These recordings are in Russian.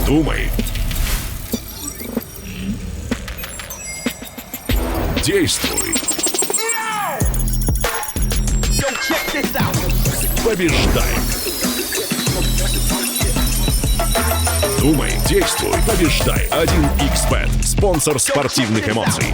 Думай. Действуй. Побеждай. Думай, действуй, побеждай. 1xBet. Спонсор спортивных эмоций.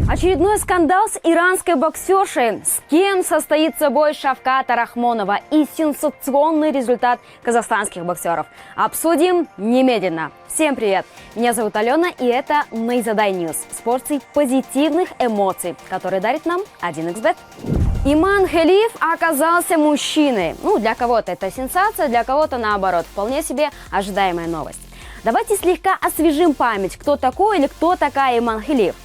Очередной скандал с иранской боксершей. С кем состоится бой Шавката Рахмонова и сенсационный результат казахстанских боксеров. Обсудим немедленно. Всем привет! Меня зовут Алена, и это Наизадай Ньюс с порцией позитивных эмоций, которые дарит нам 1xBet. Иман Хелиев оказался мужчиной. Для кого-то это сенсация, для кого-то наоборот. Вполне себе ожидаемая новость. Давайте слегка освежим память, кто такой или кто такая Иман Хелиев.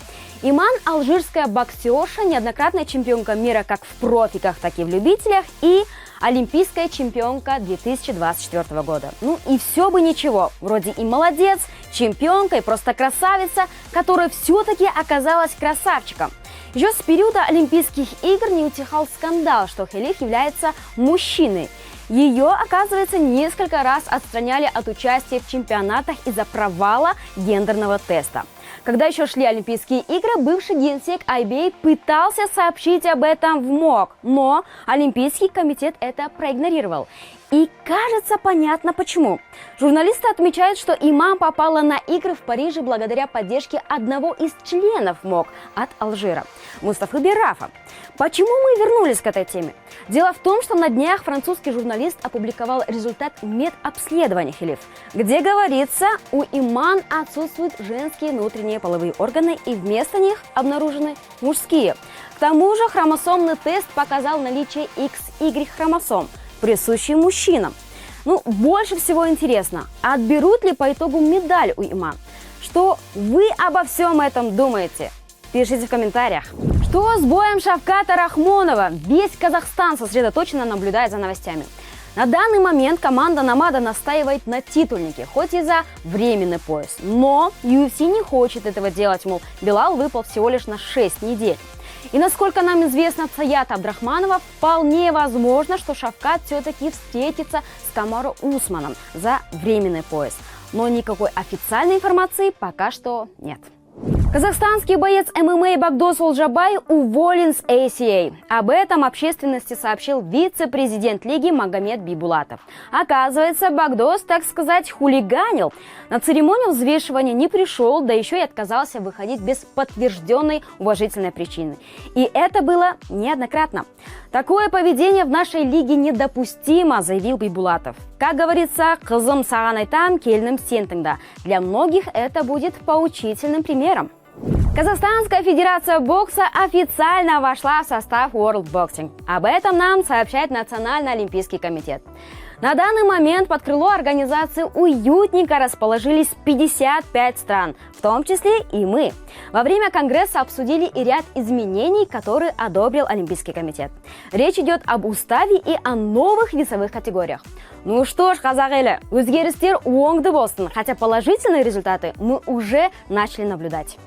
Иман – алжирская боксерша, неоднократная чемпионка мира как в профиках, так и в любителях, и олимпийская чемпионка 2024 года. И все бы ничего, вроде и молодец, чемпионка и просто красавица, которая все-таки оказалась красавчиком. Еще с периода Олимпийских игр не утихал скандал, что Хелиев является мужчиной. Ее, оказывается, несколько раз отстраняли от участия в чемпионатах из-за провала гендерного теста. Когда еще шли Олимпийские игры, бывший генсек IBA пытался сообщить об этом в МОК, но Олимпийский комитет это проигнорировал. И кажется, понятно почему. Журналисты отмечают, что Иман попала на игры в Париже благодаря поддержке одного из членов МОК от Алжира, Мустафы Беррафа. Почему мы вернулись к этой теме? Дело в том, что на днях французский журналист опубликовал результат медобследования Хелиев, где говорится, у Иман отсутствуют женские внутренние половые органы и вместо них обнаружены мужские. К тому же хромосомный тест показал наличие XY хромосом, присущие мужчинам. Больше всего интересно, отберут ли по итогу медаль у Иман? Что вы обо всем этом думаете? Пишите в комментариях. Что с боем Шавката Рахмонова? Весь Казахстан сосредоточенно наблюдает за новостями. На данный момент команда Намада настаивает на титульнике, хоть и за временный пояс. Но UFC не хочет этого делать, мол, Белал выпал всего лишь на 6 недель. И насколько нам известно, Саят Абдрахманова, вполне возможно, что Шавкат все-таки встретится с Камару Усманом за временный пояс. Но никакой официальной информации пока что нет. Казахстанский боец ММА Багдос Олджабай уволен с ACA. Об этом общественности сообщил вице-президент лиги Магомед Бибулатов. Оказывается, Багдос, так сказать, хулиганил. На церемонию взвешивания не пришел, да еще и отказался выходить без подтвержденной уважительной причины. И это было неоднократно. Такое поведение в нашей лиге недопустимо, заявил Бибулатов. Как говорится, «Кызым саған айтам, келінім сен тыңда». Для многих это будет поучительным примером. Казахстанская федерация бокса официально вошла в состав World Boxing. Об этом нам сообщает Национальный олимпийский комитет. На данный момент под крыло организации уютненько расположились 55 стран, в том числе и мы. Во время Конгресса обсудили и ряд изменений, которые одобрил Олимпийский комитет. Речь идет об уставе и о новых весовых категориях. Что ж, қазақ елі, өзгерістер оңды болсын, хотя положительные результаты мы уже начали наблюдать.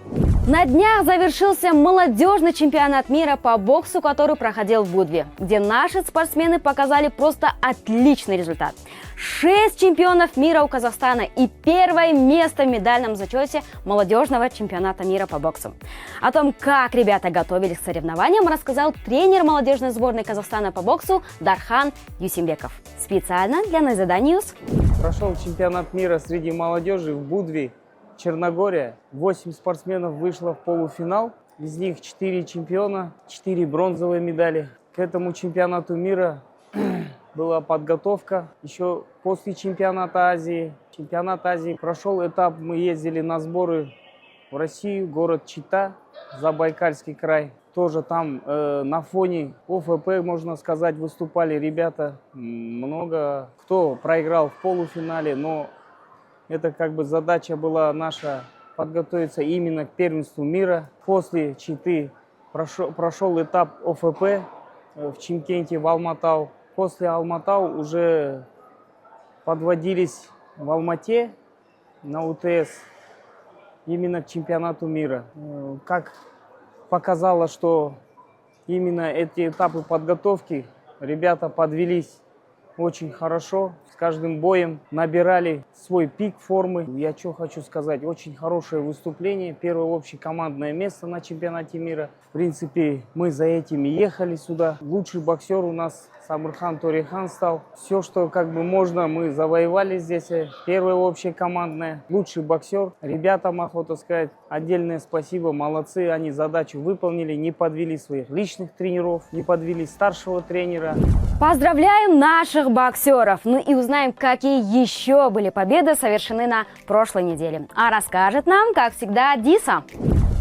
На днях завершился молодежный чемпионат мира по боксу, который проходил в Будве, где наши спортсмены показали просто отличный результат. 6 чемпионов мира у Казахстана и первое место в медальном зачете молодежного чемпионата мира по боксу. О том, как ребята готовились к соревнованиям, рассказал тренер молодежной сборной Казахстана по боксу Дархан Юсимбеков. Специально для Наизадай Ньюс. Прошел чемпионат мира среди молодежи в Будве, Черногория. 8 спортсменов вышло в полуфинал. Из них 4 чемпиона, 4 бронзовые медали. К этому чемпионату мира была подготовка еще после чемпионата Азии. Чемпионат Азии прошел этап, мы ездили на сборы в Россию, город Чита, Забайкальский край. Тоже там на фоне ОФП, можно сказать, выступали ребята. Много кто проиграл в полуфинале, но это задача была наша подготовиться именно к первенству мира. После Читы прошел этап ОФП в Чимкенте, в Алматау. После Алматау уже подводились в Алмате на УТС именно к чемпионату мира. Как показало, что именно эти этапы подготовки Ребята подвелись очень хорошо, с каждым боем набирали свой пик формы. Я что хочу сказать, очень хорошее выступление, первое общекомандное место на чемпионате мира. В принципе, мы за этим и ехали сюда. Лучший боксер у нас Сабырхан Торихан стал. Все, что как бы можно, мы завоевали здесь. Первое общекомандное, лучший боксер. Ребятам, охота сказать, отдельное спасибо, молодцы. Они задачу выполнили, не подвели своих личных тренеров, не подвели старшего тренера. Поздравляем наших боксеров! Ну и узнаем, какие еще были победы совершены на прошлой неделе. А расскажет нам, как всегда, Диса.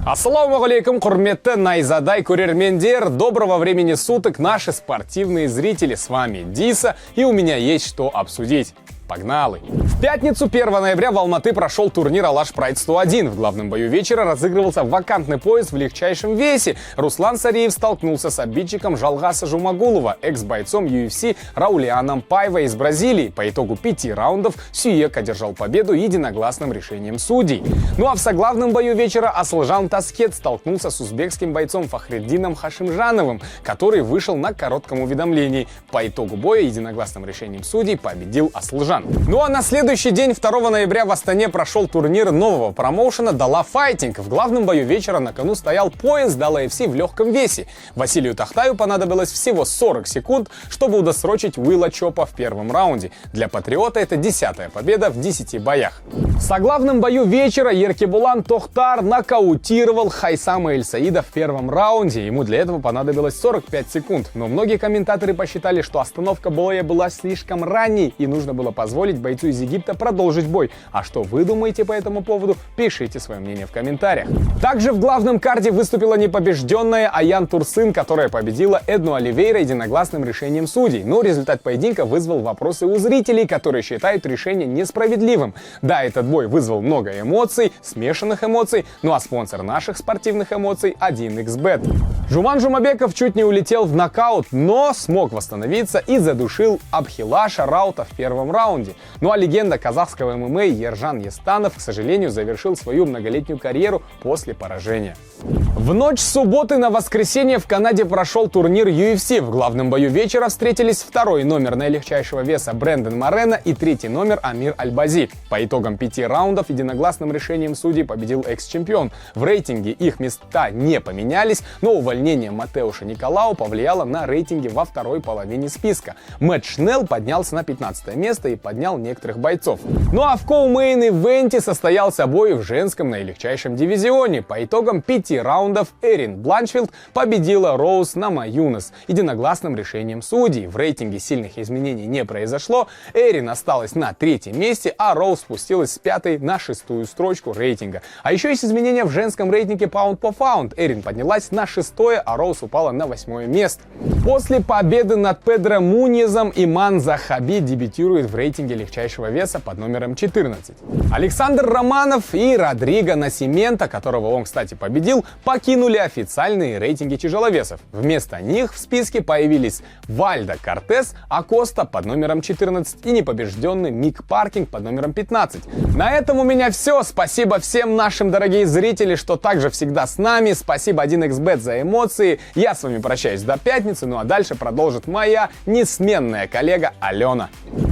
Ассаламу алейкум, құрметті найзадай көрермендер. Доброго времени суток, наши спортивные зрители. С вами Диса, и у меня есть что обсудить. Погнали! В пятницу 1 ноября в Алматы прошел турнир Алаш Прайд 101. В главном бою вечера разыгрывался вакантный пояс в легчайшем весе. Руслан Сариев столкнулся с обидчиком Жалгаса Жумагулова, экс-бойцом UFC Раулианом Пайва из Бразилии. По итогу 5 раундов Сюек одержал победу единогласным решением судей. Ну а в соглавном бою вечера Аслжан Таскет столкнулся с узбекским бойцом Фахреддином Хашимжановым, который вышел на коротком уведомлении. По итогу боя единогласным решением судей победил Аслжан. Ну а на следующий день, 2 ноября, в Астане прошел турнир нового промоушена Дала Файтинг. В главном бою вечера на кону стоял пояс Дала FC в легком весе. Василию Тахтаю понадобилось всего 40 секунд, чтобы удосрочить Уилла Чопа в первом раунде. Для Патриота это 10-я победа в 10 боях. В соглавном бою вечера Еркебулан Тохтар нокаутировал Хайсама Эль-Саида в первом раунде. Ему для этого понадобилось 45 секунд. Но многие комментаторы посчитали, что остановка боя была слишком ранней и нужно было позволить бойцу из Египта продолжить бой. А что вы думаете по этому поводу? Пишите свое мнение в комментариях. Также в главном карде выступила непобежденная Аян Турсын, которая победила Эдну Оливейра единогласным решением судей. Но результат поединка вызвал вопросы у зрителей, которые считают решение несправедливым. Да, этот бой вызвал много эмоций, смешанных эмоций, ну а спонсор наших спортивных эмоций 1xBet. Жуман Жумабеков чуть не улетел в нокаут, но смог восстановиться и задушил Абхилаша Раута в первом раунде. Ну а легенда казахского ММА Ержан Естанов, к сожалению, завершил свою многолетнюю карьеру после поражения. В ночь с субботы на воскресенье в Канаде прошел турнир UFC. В главном бою вечера встретились второй номер наилегчайшего веса Брэндон Морено и третий номер Амир Аль-Бази. По итогам 5 раундов единогласным решением судей победил экс-чемпион. В рейтинге их места не поменялись, но увольнение Матеуша Николау повлияло на рейтинги во второй половине списка. Мэтт Шнелл поднялся на 15 место и поднял некоторых бойцов. Ну а в коу-мейн-ивенте состоялся бой в женском наилегчайшем дивизионе. По итогам 5 раундов Эрин Бланчфилд победила Роуз Намаюнас единогласным решением судей. В рейтинге сильных изменений не произошло. Эрин осталась на 3-м месте, а Роуз спустилась с 5-й на 6-ю строчку рейтинга. А еще есть изменения в женском рейтинге Pound for Pound. Эрин поднялась на 6-е, а Роуз упала на 8-е место. После победы над Педро Муньезом Иман Захаби дебютирует в рейтинге легчайшего веса под номером 14. Александр Романов и Родриго Насимента, которого он, кстати, победил, покинули официальные рейтинги тяжеловесов. Вместо них в списке появились Вальдо Кортес Акоста под номером 14 и непобежденный Мик Паркинг под номером 15. На этом у меня все. Спасибо всем нашим дорогие зрители, что также всегда с нами. Спасибо 1xBet за эмоции. Я с вами прощаюсь до пятницы, ну а дальше продолжит моя несменная коллега Алена.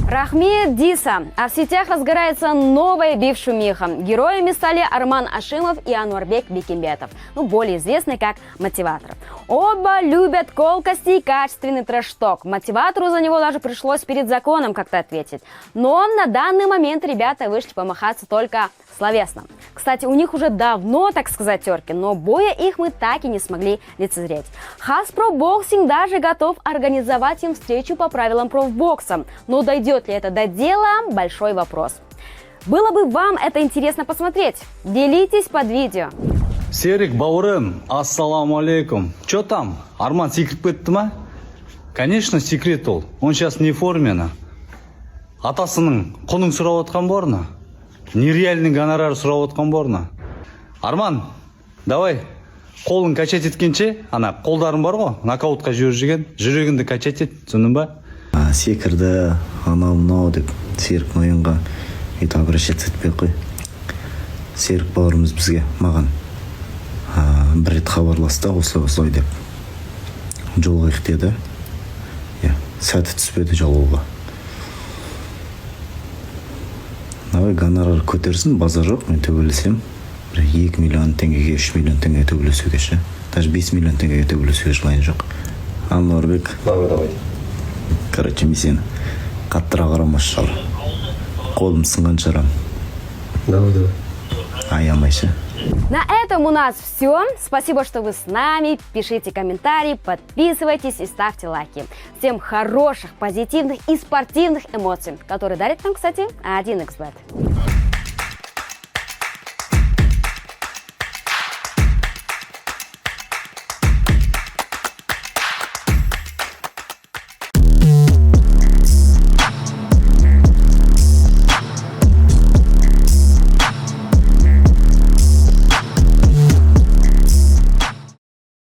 Рахмет, Диса. А в сетях разгорается новая биф-шумиха. Героями стали Арман Ашимов и Ануарбек Бекимбетов, более известный как Мотиватор. Оба любят колкости и качественный трэш-ток. Мотиватору за него даже пришлось перед законом как-то ответить. Но на данный момент ребята вышли помахаться только словесно. Кстати, у них уже давно, так сказать, терки, но боя их мы так и не смогли лицезреть. Hasbro Boxing даже готов организовать им встречу по правилам профбокса. Но дойдет ли это до дела – большой вопрос. Было бы вам это интересно посмотреть? Делитесь под видео. Серик, бауырым, ассаламу алейкум. Чё там? Арман секрет кетті ма? Конечно, секрет ол. Он сейчас не формена. Атасының құнын сұрап отқан борна. Нереальный гонорар сұрап отқан борна. Арман, давай, қолын качать еткенше, ана қолдарың бар ғой, нокаутқа жүрген, жүрегіңді качать ет, түсіндің ба? Секірді, анау мынау деп Серік мойынға өйтіп обращаться етпей қой. Серік бауырымыз бізге, маған бір рет хабарласты, осылай деп жолығайық деді. сәті түспеді жалауға. Давай гонорар көтерсін, базар жоқ, мен төбелесем. 2 миллион теңгеге, 3 миллион теңгеге төбелесуге ше. Даже 5 миллион теңгеге төбелесуге жылайын жоқ. Нұрбек. Давай. Короче, мен сені қаттыра қарамас шал. Қолым сынған шарам. Давай. Аямайшы. На этом у нас все. Спасибо, что вы с нами. Пишите комментарии, подписывайтесь и ставьте лайки. Всем хороших, позитивных и спортивных эмоций, которые дарит нам, кстати, 1xBet.